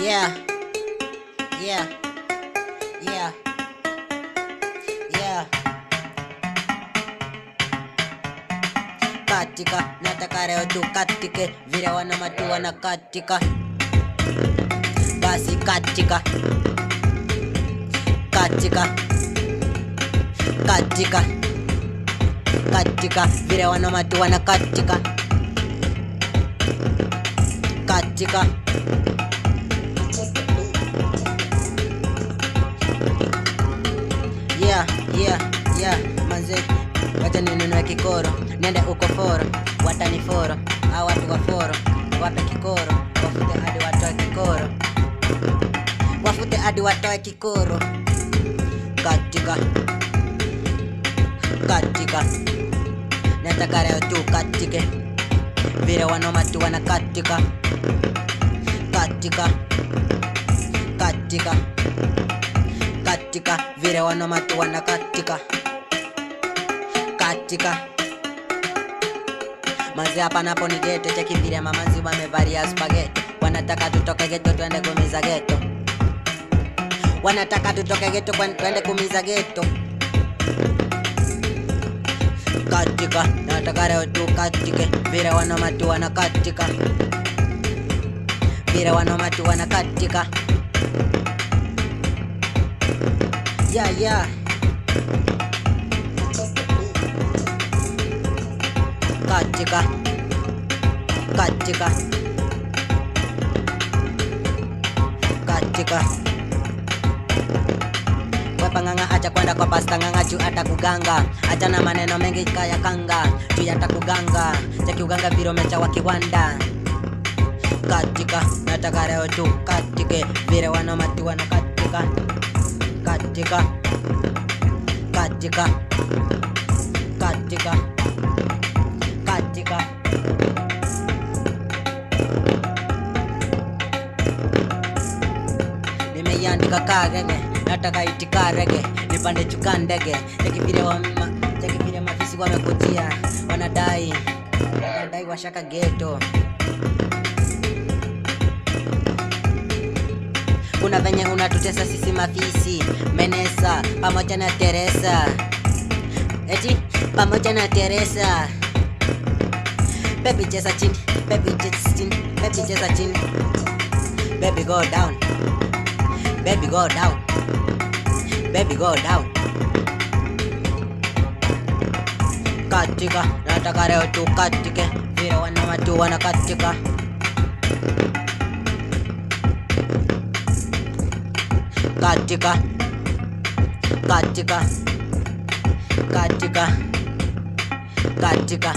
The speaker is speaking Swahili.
Yeah, yeah, yeah, yeah. Katika, nataka leo tukatike, vile wanamatu wanakatika. Basi katika, katika, katika, katika, vile wanamatu wanakatika. Katika. Yeah, manze, wacha ninunue kikoro, nende uko foro, wataniforo, au watu wa foro, wape kikoro, wafute hadi watoe kikoro, wafute hadi watoe kikoro. Katika, katika, nataka leo tu katike, vile wanomatu wanakatika. Katika, katika, katika, vile wanomatu wanakatika. Katika, manze hapa napo ni ghetto, cheki vile mamanzi wamevalia spaghetti. Wanataka tutoke ghetto tuende kumiza ghetto. Wanataka tutoke ghetto tuende kumiza ghetto. Katika, nataka leo tu katike, vile wanomatu wanakatika. Vile wanomatu wanakatika. Yeah. Katika, katika, katika. Wepa nganga acha kwenda kwa pasta nganga juu atakuganga. Acha na maneno mengi kaya kanga juu atakuganga. Cheki uganga vile mecha wa kiwanda. Katika, nataka leo tu katike, vile wanomatu wanakatika. Katika, katika, katika, katika. Nimeiandika karege, nataka itika rege, nipande chuka ndege. Cheki vile mafisi wamekujia, wanadai washaka ghetto. Kuna venye unatutesa sisi mafisi, Menesa pamoja na Teresa. Eti pamoja na Teresa. Baby cheza chini, baby cheza chini, baby cheza chini. Baby go down, baby go down, baby go down. Katika, nataka leo tu katike, vile wanamatu wanakatika. Katika, katika, katika, katika.